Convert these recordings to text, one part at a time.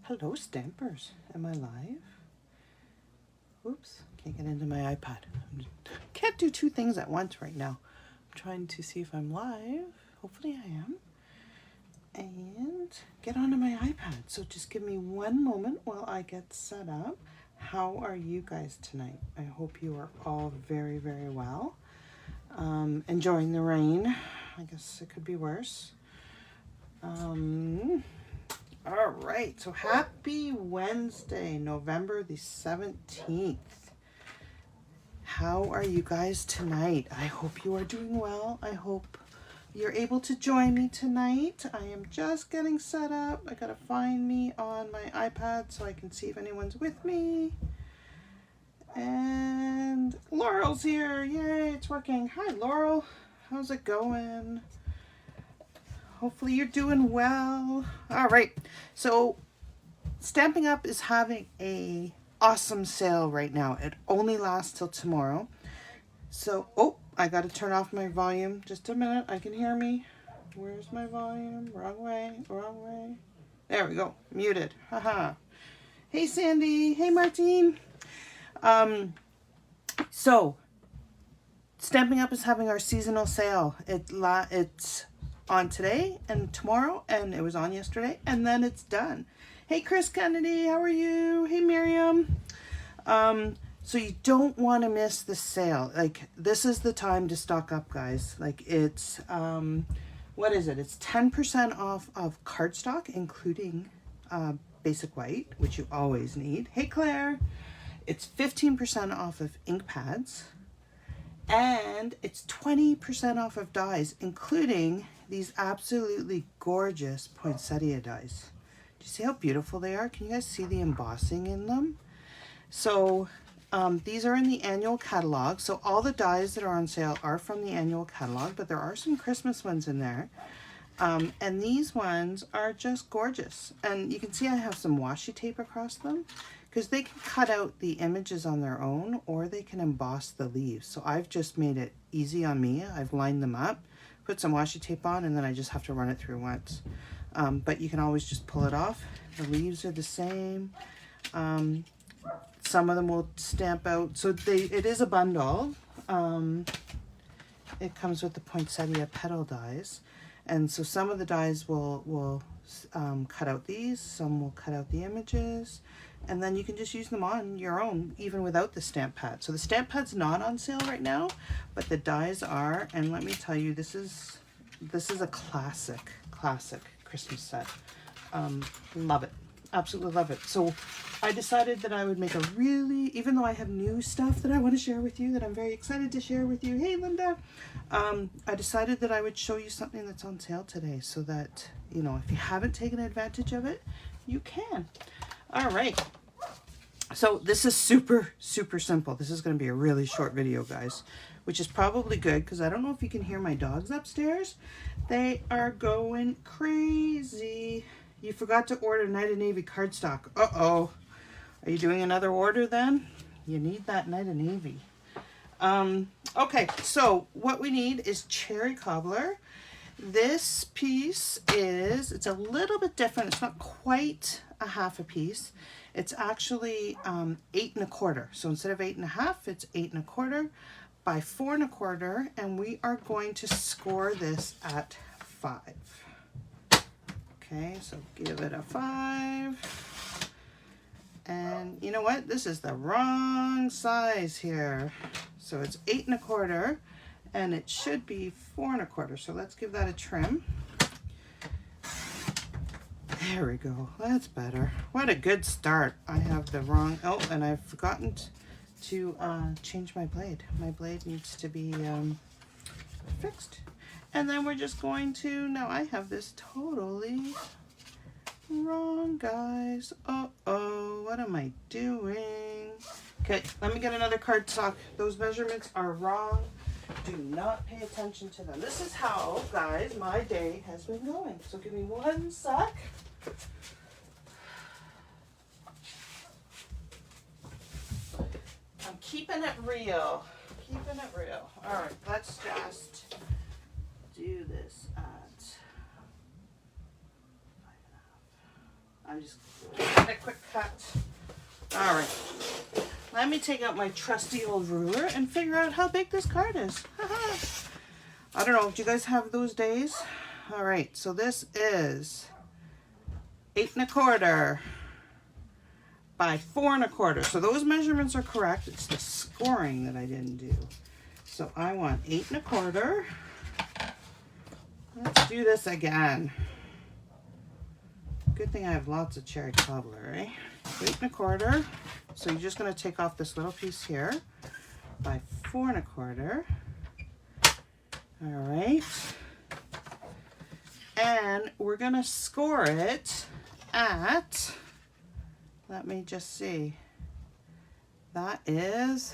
Hello, Stampers. Am I live? Oops, can't get into my iPad. Can't do two things at once right now. I'm trying to see if I'm live. Hopefully I am. And get onto my iPad. So just give me one moment while I get set up. How are you guys tonight? I hope you are all very, very well. Enjoying the rain. I guess it could be worse. All right, so happy Wednesday, November the 17th. How are you guys tonight? I hope you are doing well. I hope you're able to join me tonight. I am just getting set up. I gotta find me on my iPad so I can see if anyone's with me. And Laurel's here. Yay, it's working. Hi, Laurel. How's it going? Hopefully you're doing well. All right, so Stampin' Up is having a awesome sale right now. It only lasts till tomorrow. So, oh, I got to turn off my volume. Just a minute, I can hear me. Where's my volume? Wrong way, wrong way. There we go, muted, haha. Hey, Sandy, hey, Martine. So, Stampin' Up is having our seasonal sale. It's on today and tomorrow, and it was on yesterday, and then it's done. Hey, Chris Kennedy, how are you? Hey, Miriam. So you don't want to miss the sale. Like, this is the time to stock up, guys. Like, it's what is it? It's 10% off of cardstock, including basic white, which you always need. Hey, Claire. It's 15% off of ink pads, and it's 20% off of dies, including these absolutely gorgeous Poinsettia dies. Do you see how beautiful they are? Can you guys see the embossing in them? So these are in the annual catalog. So all the dies that are on sale are from the annual catalog, but there are some Christmas ones in there. And these ones are just gorgeous. And you can see I have some washi tape across them, because they can cut out the images on their own, or they can emboss the leaves. So I've just made it easy on me. I've lined them up, put some washi tape on, and then I just have to run it through once. But you can always just pull it off. The leaves are the same. Some of them will stamp out. So it is a bundle. It comes with the Poinsettia petal dies. And so some of the dies will cut out these, some will cut out the images, and then you can just use them on your own, even without the stamp pad. So the stamp pad's not on sale right now, but the dies are, and let me tell you, this is a classic Christmas set. Love it, absolutely love it. So I decided that I would make a really, even though I have new stuff that I want to share with you, that I'm very excited to share with you. Hey, Linda. I decided that I would show you something that's on sale today, so that, you know, if you haven't taken advantage of it, you can. All right. So this is super, super simple. This is going to be a really short video, guys, which is probably good, because I don't know if you can hear my dogs upstairs. They are going crazy. You forgot to order Night of Navy cardstock. Uh-oh. Are you doing another order then? You need that Night of Navy. Okay, so what we need is cherry cobbler. This piece it's a little bit different. It's not quite a half a piece. It's actually 8 1/4. So instead of 8 1/2, it's 8 1/4 by 4 1/4, and we are going to score this at 5. Okay, so give it a 5. And you know what? This is the wrong size here. So it's 8 1/4, and it should be 4 1/4. So let's give that a trim. There we go. That's better. What a good start. I have the wrong, oh, and I've forgotten to change my blade. My blade needs to be fixed. And then we're just going to, now I have this totally wrong, guys. Uh-oh, what am I doing? Okay, let me get another cardstock. Those measurements are wrong. Do not pay attention to them. This is how, guys, my day has been going. So give me one sec. I'm keeping it real. Keeping it real. All right, let's just do this at 5 1/2. I'm just gonna a quick cut. All right. Let me take out my trusty old ruler and figure out how big this card is. I don't know. Do you guys have those days? All right. So this is 8 1/4 by 4 1/4. So those measurements are correct. It's the scoring that I didn't do. So I want 8 1/4. Let's do this again. Good thing I have lots of cherry cobbler, eh? 8 1/4. So you're just going to take off this little piece here by 4 1/4. All right. And we're going to score it at, let me just see. That is,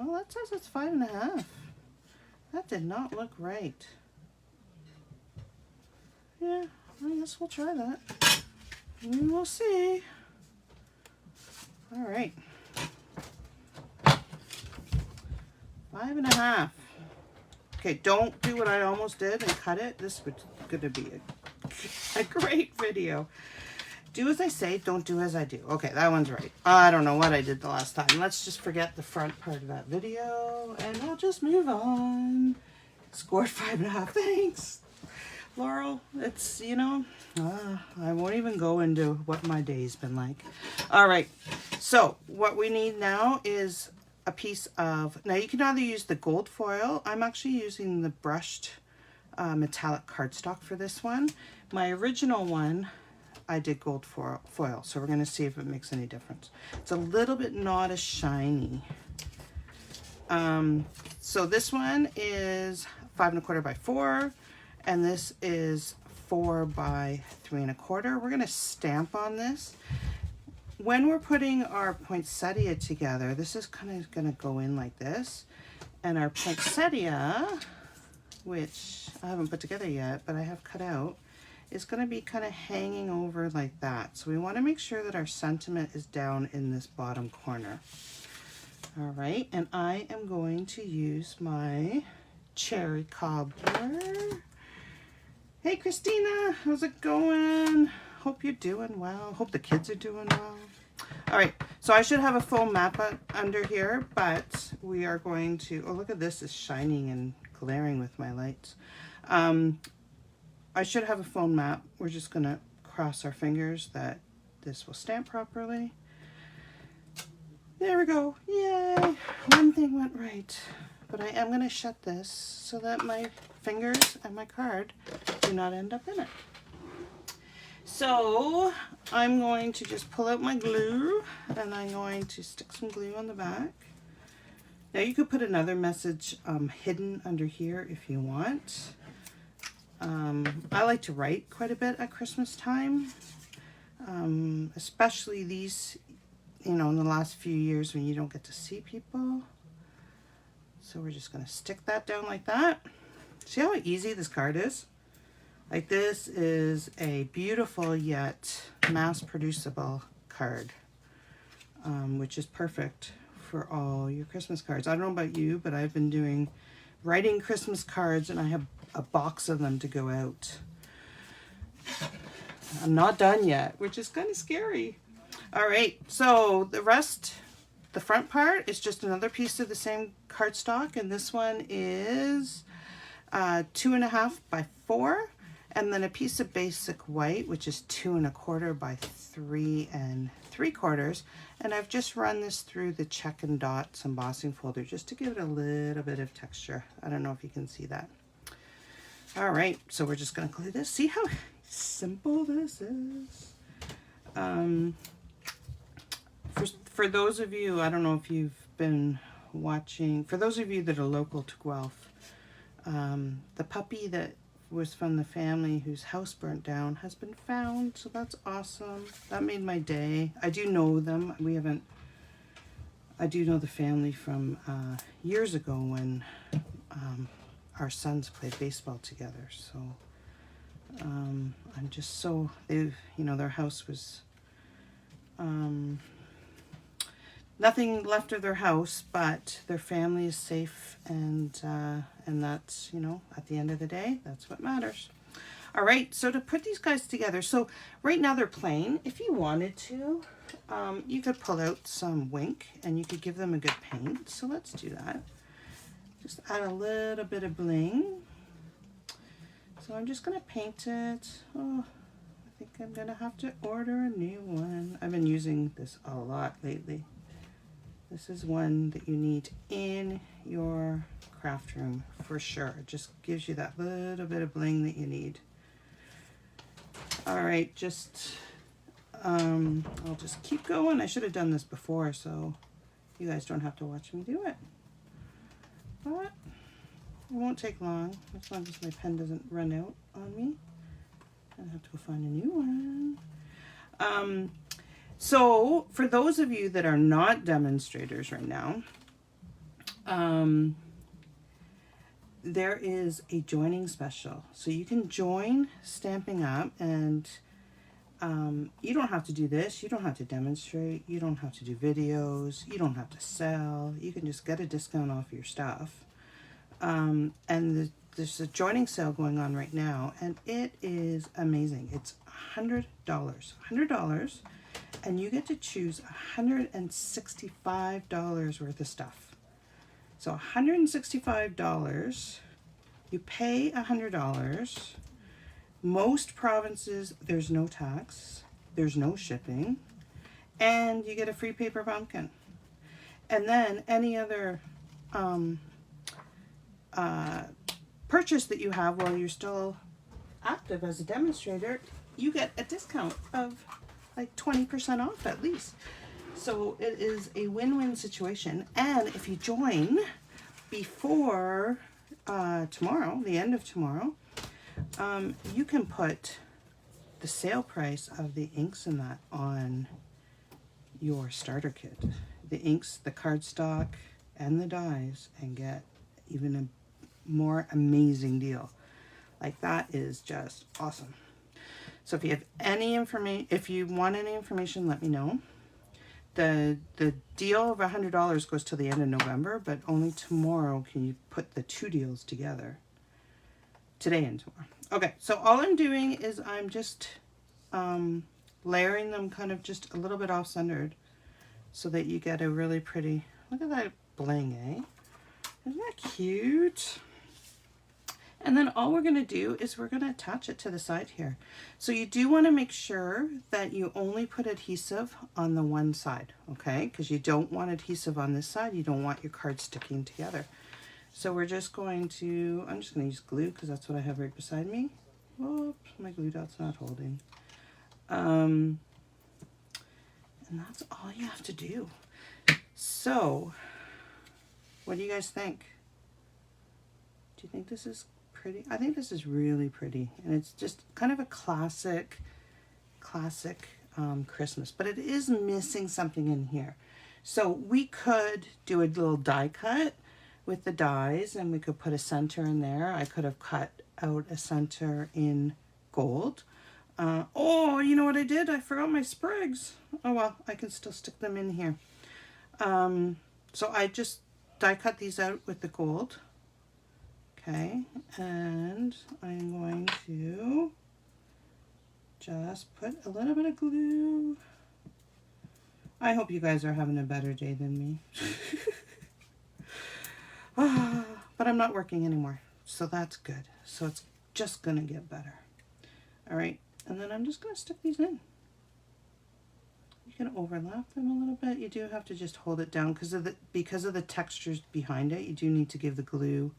oh, that says it's 5 1/2. That did not look right. Yeah, I guess we'll try that. We'll see. All right. 5 1/2. Okay, don't do what I almost did and cut it. This was going to be a great video. Do as I say, don't do as I do. Okay, that one's right. I don't know what I did the last time. Let's just forget the front part of that video and we'll just move on. Scored 5 1/2. Thanks, Laurel. It's, you know, I won't even go into what my day's been like. All right, so what we need now is a piece of, now you can either use the gold foil. I'm actually using the brushed metallic cardstock for this one. My original one, I did gold foil, so we're going to see if it makes any difference. It's a little bit not as shiny. So this one is 5 1/4 by 4, and this is 4 by 3 1/4. We're going to stamp on this. When we're putting our poinsettia together, this is kind of going to go in like this, and our poinsettia, which I haven't put together yet, but I have cut out, is going to be kind of hanging over like that. So we want to make sure that our sentiment is down in this bottom corner. All right, and I am going to use my cherry cobbler. Hey Christina, how's it going? Hope you're doing well. Hope the kids are doing well. All right, so I should have a full map under here, but we are going to, oh look at this, it's shining and glaring with my lights. I should have a phone map. We're just going to cross our fingers that this will stamp properly. There we go. Yay! One thing went right. But I am going to shut this so that my fingers and my card do not end up in it. So I'm going to just pull out my glue and I'm going to stick some glue on the back. Now you could put another message hidden under here if you want. I like to write quite a bit at Christmas time, especially these, you know, in the last few years when you don't get to see people. So we're just going to stick that down like that. See how easy this card is? Like, this is a beautiful yet mass-producible card, which is perfect for all your Christmas cards. I don't know about you, but I've been writing Christmas cards, and I have a box of them to go out. I'm not done yet, which is kind of scary. All right, so the rest, the front part is just another piece of the same cardstock, and this one is 2 1/2 by 4, and then a piece of basic white, which is 2 1/4 by 3 3/4, and I've just run this through the check and dots embossing folder just to give it a little bit of texture. I don't know if you can see that. All right, so we're just going to glue this. See how simple this is? For those of you, I don't know if you've been watching, for those of you that are local to Guelph, the puppy that was from the family whose house burnt down has been found, so that's awesome. That made my day. I do know them. I do know the family from years ago when our sons played baseball together, so I'm just so, you know, their house was nothing left of their house, but their family is safe, and that's, you know, at the end of the day, that's what matters. All right, so to put these guys together, so right now they're plain. If you wanted to, you could pull out some Wink and you could give them a good paint. So let's do that. Just add a little bit of bling. So I'm just gonna paint it. Oh, I think I'm gonna have to order a new one. I've been using this a lot lately. This is one that you need in your craft room for sure. It just gives you that little bit of bling that you need. All right, I'll just keep going. I should have done this before so you guys don't have to watch me do it. But it won't take long, as long as my pen doesn't run out on me. I have to go find a new one. So for those of you that are not demonstrators right now, there is a joining special. So you can join Stamping Up, and you don't have to do this. You don't have to demonstrate. You don't have to do videos. You don't have to sell. You can just get a discount off your stuff. And there's a joining sale going on right now, and it is amazing. It's $100, and you get to choose $165 worth of stuff. So $165, you pay $100. Most provinces, there's no tax, there's no shipping, and you get a free paper pumpkin. And then any other purchase that you have while you're still active as a demonstrator, you get a discount of like 20% off at least. So it is a win-win situation. And if you join before tomorrow, the end of tomorrow, you can put the sale price of the inks in that on your starter kit. The inks, the cardstock, and the dies, and get even a more amazing deal. Like, that is just awesome. So if you have any information, if you want any information, let me know. The deal of $100 goes till the end of November, but only tomorrow can you put the two deals together. Today and tomorrow. Okay, so all I'm doing is I'm just layering them kind of just a little bit off-centered so that you get a really pretty, look at that bling, eh? Isn't that cute? And then all we're going to do is we're going to attach it to the side here. So you do want to make sure that you only put adhesive on the one side, okay? Because you don't want adhesive on this side. You don't want your card sticking together. So we're just going to, I'm just going to use glue because that's what I have right beside me. Whoops, my glue dot's not holding. And that's all you have to do. So, what do you guys think? Do you think this is pretty? I think this is really pretty, and it's just kind of a classic Christmas, but it is missing something in here. So we could do a little die cut with the dies, and we could put a center in there. I could have cut out a center in gold. Oh, you know what I did? I forgot my sprigs. Oh well, I can still stick them in here. So I just die cut these out with the gold. Okay, and I'm going to just put a little bit of glue. I hope you guys are having a better day than me. But I'm not working anymore, so that's good. So it's just gonna get better. All right, and then I'm just gonna stick these in. You can overlap them a little bit. You do have to just hold it down because of the textures behind it. You do need to give the glue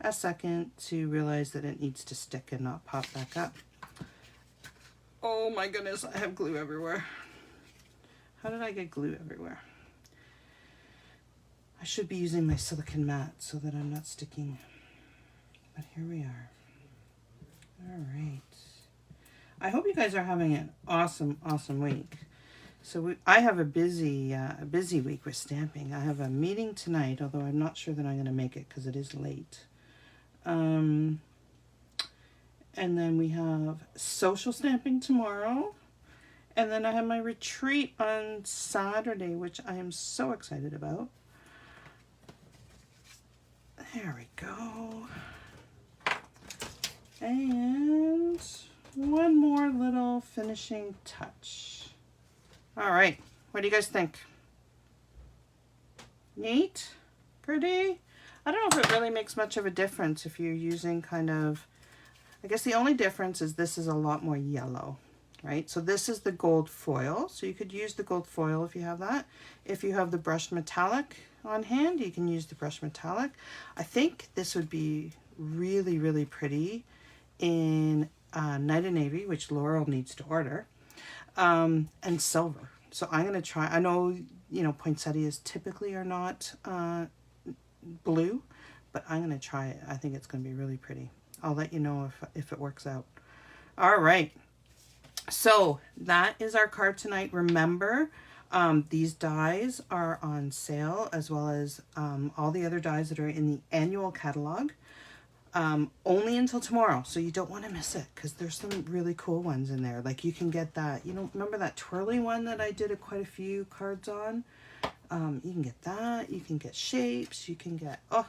a second to realize that it needs to stick and not pop back up. Oh my goodness, I have glue everywhere. How did I get glue everywhere? I should be using my silicone mat so that I'm not sticking, but here we are. All right. I hope you guys are having an awesome week. So I have a busy week with stamping. I have a meeting tonight, although I'm not sure that I'm going to make it because it is late. And then we have social stamping tomorrow. And then I have my retreat on Saturday, which I am so excited about. There we go. And one more little finishing touch. All right, what do you guys think? Neat? Pretty? I don't know if it really makes much of a difference if you're using kind of, I guess the only difference is this is a lot more yellow, right? So this is the gold foil, so you could use the gold foil if you have that. If you have the brushed metallic on hand, you can use the brushed metallic. I think this would be really, really pretty in Night of Navy, which Laurel needs to order, and silver. So I'm going to try, I know, you know, poinsettias typically are not blue, but I'm going to try it. I think it's going to be really pretty. I'll let you know if it works out. All right. So that is our card tonight. Remember, these dies are on sale, as well as all the other dies that are in the annual catalog. Only until tomorrow, so you don't want to miss it, because there's some really cool ones in there. Like you can get that, you know, remember that twirly one that I did quite a few cards on? You can get that, you can get shapes, you can get, oh,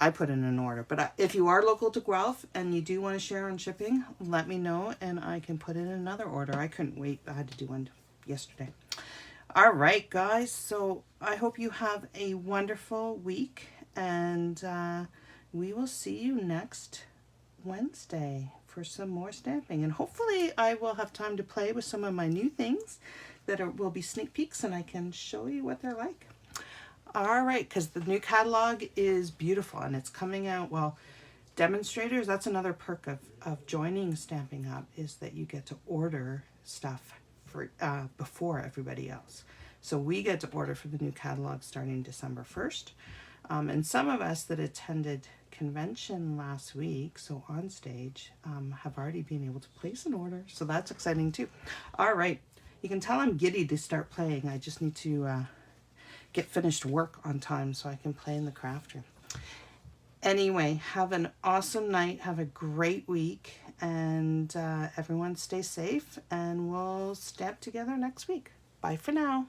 I put in an order. But if you are local to Guelph and you do want to share on shipping, let me know and I can put in another order. I couldn't wait, I had to do one yesterday. All right, guys, so I hope you have a wonderful week, and we will see you next Wednesday for some more stamping. And hopefully I will have time to play with some of my new things that will be sneak peeks, and I can show you what they're like. All right, because the new catalog is beautiful and it's coming out, well, demonstrators, that's another perk of joining Stampin' Up, is that you get to order stuff for before everybody else. So we get to order for the new catalog starting December 1st. And some of us that attended convention last week, so on stage, have already been able to place an order. So that's exciting too. All right, you can tell I'm giddy to start playing. I just need to get finished work on time so I can play in the craft room. Anyway, have an awesome night. Have a great week. And everyone stay safe. And we'll stamp together next week. Bye for now.